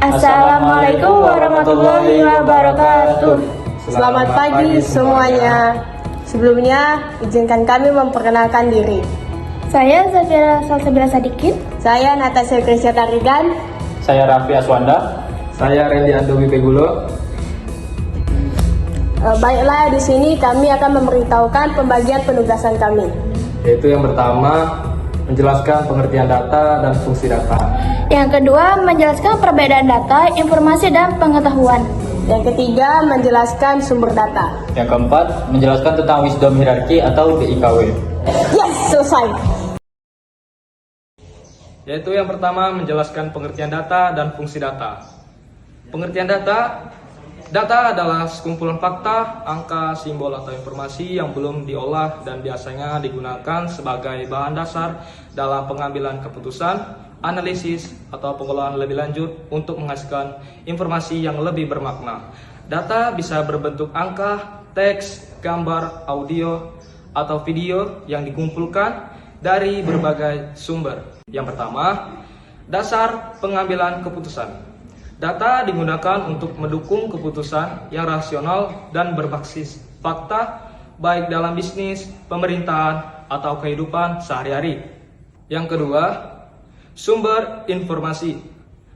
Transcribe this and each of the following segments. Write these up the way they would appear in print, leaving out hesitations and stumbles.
Assalamualaikum warahmatullahi wabarakatuh. Selamat pagi semuanya. Sebelumnya, izinkan kami memperkenalkan diri. Saya Zafira Salsabila Sadikin. Saya Natasha Krisya Tarigan. Saya Raffi Aswanda. Saya Randy Andowi Pegulo. Baiklah, di sini kami akan memberitahukan pembagian penugasan kami. Yaitu yang pertama, menjelaskan pengertian data dan fungsi data. Yang kedua, menjelaskan perbedaan data, informasi, dan pengetahuan. Yang ketiga, menjelaskan sumber data. Yang keempat, menjelaskan tentang wisdom hierarki atau DIKW. Yes, selesai. Yaitu yang pertama, menjelaskan pengertian data dan fungsi data. Pengertian data adalah sekumpulan fakta, angka, simbol, atau informasi yang belum diolah dan biasanya digunakan sebagai bahan dasar dalam pengambilan keputusan, analisis, atau pengolahan lebih lanjut untuk menghasilkan informasi yang lebih bermakna. Data bisa berbentuk angka, teks, gambar, audio, atau video yang dikumpulkan dari berbagai sumber. Yang pertama, dasar pengambilan keputusan. Data digunakan untuk mendukung keputusan yang rasional dan berbasis fakta, baik dalam bisnis, pemerintahan, atau kehidupan sehari-hari. Yang kedua, sumber informasi.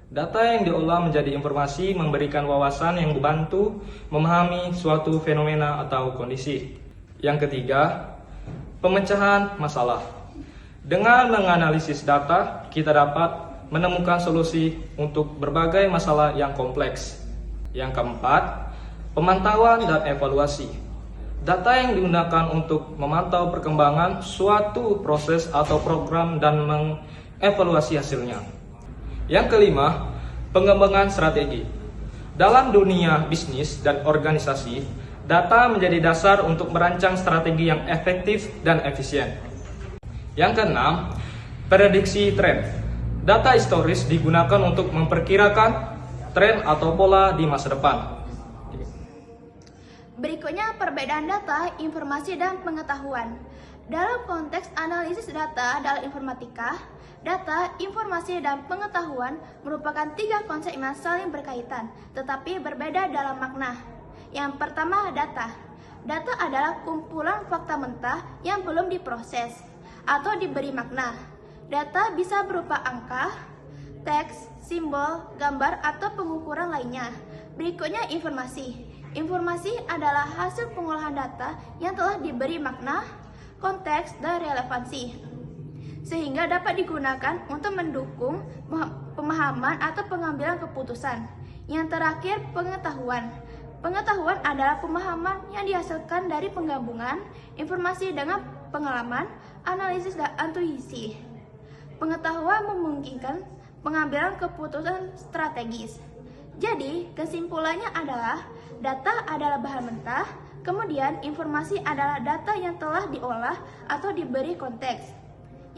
Data yang diolah menjadi informasi memberikan wawasan yang membantu memahami suatu fenomena atau kondisi. Yang ketiga, pemecahan masalah. Dengan menganalisis data, kita dapat menemukan solusi untuk berbagai masalah yang kompleks. Yang keempat, pemantauan dan evaluasi. Data yang digunakan untuk memantau perkembangan suatu proses atau program dan mengevaluasi hasilnya. Yang kelima, pengembangan strategi. Dalam dunia bisnis dan organisasi, data menjadi dasar untuk merancang strategi yang efektif dan efisien. Yang keenam, prediksi tren. Data historis digunakan untuk memperkirakan tren atau pola di masa depan. Berikutnya, perbedaan data, informasi, dan pengetahuan. Dalam konteks analisis data dalam informatika, data, informasi, dan pengetahuan merupakan tiga konsep yang saling berkaitan, tetapi berbeda dalam makna. Yang pertama, data. Data adalah kumpulan fakta mentah yang belum diproses atau diberi makna. Data bisa berupa angka, teks, simbol, gambar, atau pengukuran lainnya. Berikutnya, informasi. Informasi adalah hasil pengolahan data yang telah diberi makna, konteks, dan relevansi, sehingga dapat digunakan untuk mendukung pemahaman atau pengambilan keputusan. Yang terakhir, pengetahuan. Pengetahuan adalah pemahaman yang dihasilkan dari penggabungan informasi dengan pengalaman, analisis, dan intuisi. Pengetahuan memungkinkan pengambilan keputusan strategis. Jadi, kesimpulannya adalah data adalah bahan mentah, kemudian informasi adalah data yang telah diolah atau diberi konteks.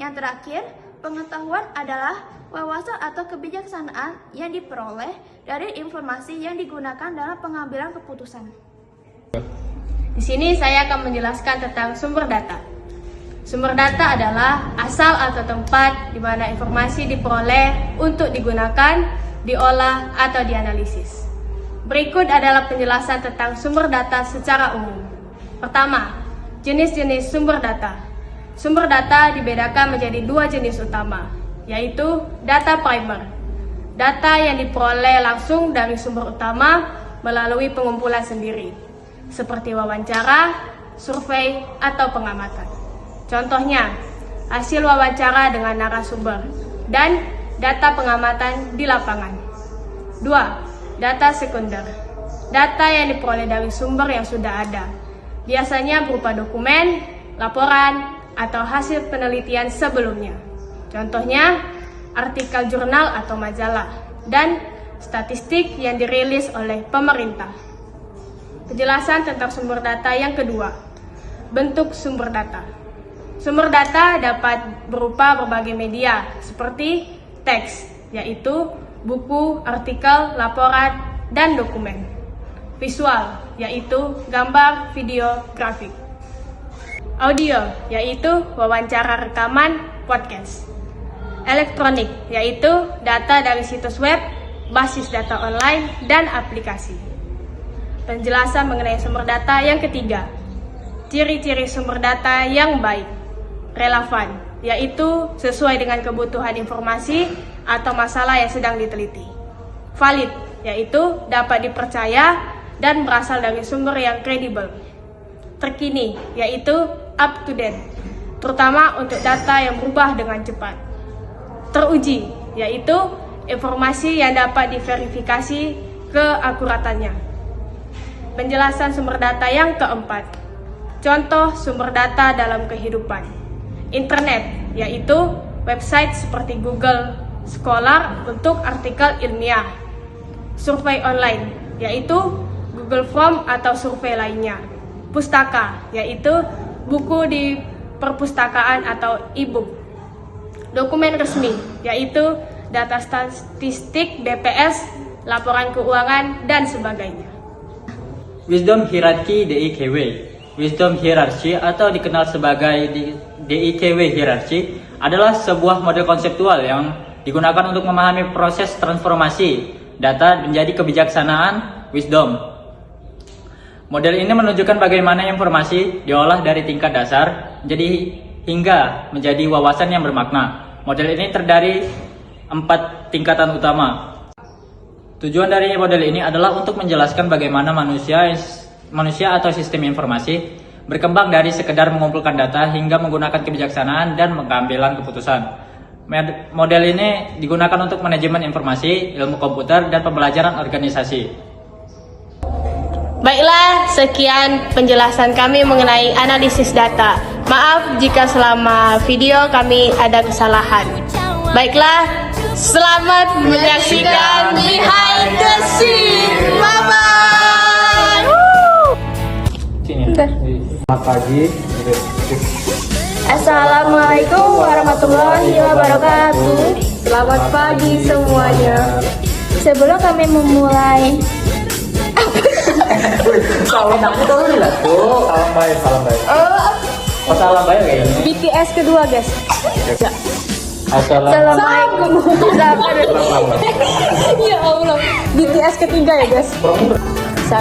Yang terakhir, pengetahuan adalah wawasan atau kebijaksanaan yang diperoleh dari informasi yang digunakan dalam pengambilan keputusan. Di sini saya akan menjelaskan tentang sumber data. Sumber data adalah asal atau tempat di mana informasi diperoleh untuk digunakan, diolah, atau dianalisis. Berikut adalah penjelasan tentang sumber data secara umum. Pertama, jenis-jenis sumber data. Sumber data dibedakan menjadi dua jenis utama, yaitu data primer. Data yang diperoleh langsung dari sumber utama melalui pengumpulan sendiri, seperti wawancara, survei, atau pengamatan. Contohnya, hasil wawancara dengan narasumber dan data pengamatan di lapangan. 2. Data sekunder. Data yang diperoleh dari sumber yang sudah ada, biasanya berupa dokumen, laporan, atau hasil penelitian sebelumnya. Contohnya, artikel jurnal atau majalah, dan statistik yang dirilis oleh pemerintah. Penjelasan tentang sumber data yang kedua, bentuk sumber data. Sumber data dapat berupa berbagai media seperti teks, yaitu buku, artikel, laporan, dan dokumen. Visual, yaitu gambar, video, grafik. Audio, yaitu wawancara rekaman, podcast. Elektronik, yaitu data dari situs web, basis data online, dan aplikasi. Penjelasan mengenai sumber data yang ketiga, ciri-ciri sumber data yang baik, relevan, yaitu sesuai dengan kebutuhan informasi atau masalah yang sedang diteliti. Valid, yaitu dapat dipercaya dan berasal dari sumber yang kredibel. Terkini, yaitu up to date, terutama untuk data yang berubah dengan cepat. Teruji, yaitu informasi yang dapat diverifikasi keakuratannya. Penjelasan sumber data yang keempat, contoh sumber data dalam kehidupan. Internet, yaitu website seperti Google Scholar untuk artikel ilmiah. Survei online, yaitu Google Form atau survei lainnya. Pustaka, yaitu buku di perpustakaan atau e-book. Dokumen resmi, yaitu data statistik BPS, laporan keuangan, dan sebagainya. Wisdom Hierarchy DIKW. Wisdom Hierarchy atau dikenal sebagai DIKW Hierarchy adalah sebuah model konseptual yang digunakan untuk memahami proses transformasi data menjadi kebijaksanaan wisdom. Model ini menunjukkan bagaimana informasi diolah dari tingkat dasar hingga menjadi wawasan yang bermakna. Model ini terdiri 4 tingkatan utama. Tujuan dari model ini adalah untuk menjelaskan bagaimana manusia atau sistem informasi berkembang dari sekedar mengumpulkan data hingga menggunakan kebijaksanaan dan pengambilan keputusan. Model ini digunakan untuk manajemen informasi, ilmu komputer, dan pembelajaran organisasi. Baiklah, sekian penjelasan kami mengenai analisis data. Maaf jika selama video kami ada kesalahan. Baiklah, selamat menyaksikan Behind the Scene. Bye-bye. Selamat pagi. Assalamualaikum warahmatullahi wabarakatuh. Selamat pagi semuanya. Sebelum kami memulai Salam dulu lah tuh. Salam baik. Oh, salam baik kayaknya. BTS kedua guys. Assalamualaikum. Ya Allah. BTS ketiga ya guys. 1,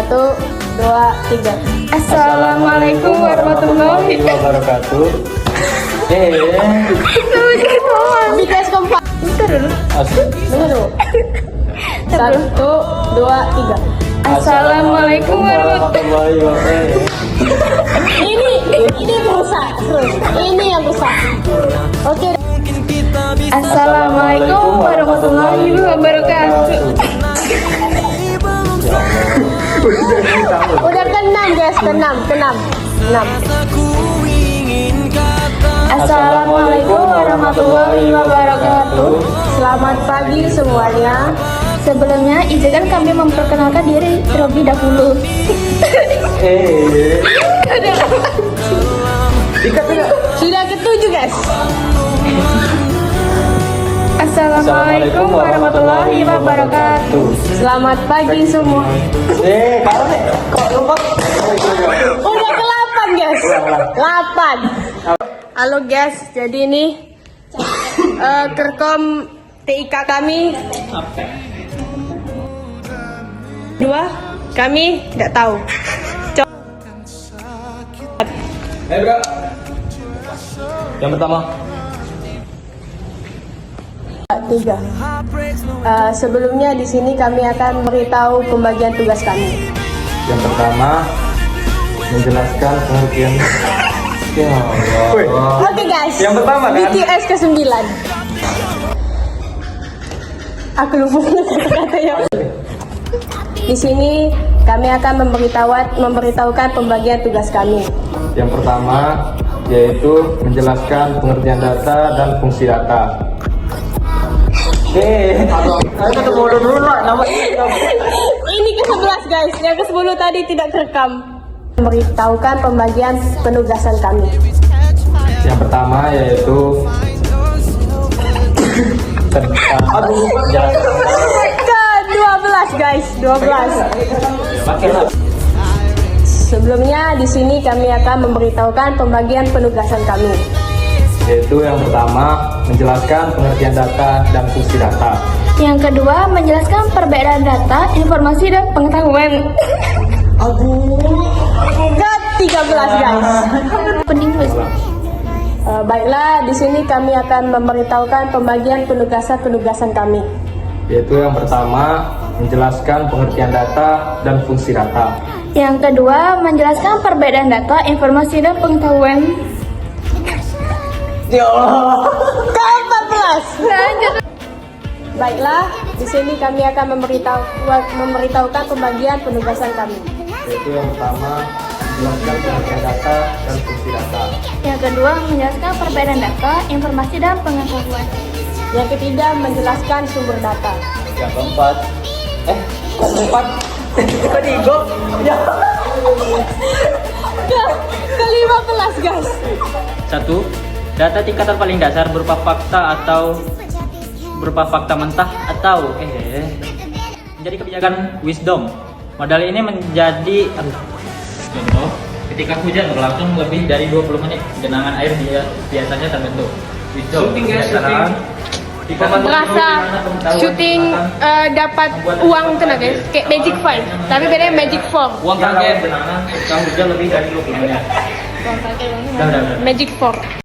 2, 3. Assalamualaikum warahmatullahi wabarakatuh. BTS keempat. Dengar dulu. 1, 2, 3. Assalamualaikum warahmatullahi wabarakatuh. Ini rusak terus. Ini yang rusak. Oke. Assalamualaikum warahmatullahi wabarakatuh. Udah ke-6 guys, ke-6. Assalamualaikum warahmatullahi wabarakatuh. Selamat pagi semuanya. Sebelumnya izinkan kami memperkenalkan diri terlebih dahulu. Sudah ke-7 guys. Assalamualaikum warahmatullahi wabarakatuh. Selamat pagi semua. Kok lupa? Udah ke-8 guys. 8. Halo guys, jadi ini kerkom TIK kami 2, kami tidak tahu. Bro. Yang pertama. 3. Sebelumnya di sini kami akan memberitahu pembagian tugas kami. Yang pertama, menjelaskan pengertian. Ya Allah. Oke guys. Yang pertama kan? BTS ke-9. Aku lupa kata-kata yang. Di sini kami akan memberitahukan pembagian tugas kami. Yang pertama yaitu menjelaskan pengertian data dan fungsi data. Ini ke-11 guys, yang ke-10 tadi tidak terekam. Memberitahukan pembagian penugasan kami. Yang pertama yaitu Ke-12 guys, 12. Sebelumnya di sini kami akan memberitahukan pembagian penugasan kami. yaitu yang pertama menjelaskan pengertian data dan fungsi data. Yang kedua, menjelaskan perbedaan data, informasi, dan pengetahuan. Enggak 13 guys. Pening guys. Baiklah, di sini kami akan memberitahukan pembagian penugasan kami. Yaitu yang pertama menjelaskan pengertian data dan fungsi data. Yang kedua, menjelaskan perbedaan data, informasi, dan pengetahuan. Ke-14. Lanjut. Baiklah, di sini kami akan memberitahukan pembagian penugasan kami. Yaitu yang pertama menjelaskan pengertian data dan fungsi data. Yang kedua, menjelaskan perbedaan data, informasi, dan pengetahuan. Yang ketiga, menjelaskan sumber data. Yang keempat, Ke-15 guys. 1. Data tingkatan paling dasar berupa fakta atau berupa fakta mentah atau menjadi kebijakan wisdom. Modal ini menjadi contoh ketika hujan berlangsung lebih dari 20 menit, genangan air biasanya terbentuk. Wisdom biasanya Merasa syuting dapat uang tenang guys, kayak Magic 5, tapi bedanya Magic 4. uang kaget genangan ketika hujan lebih dari 20 menit. Magic 4.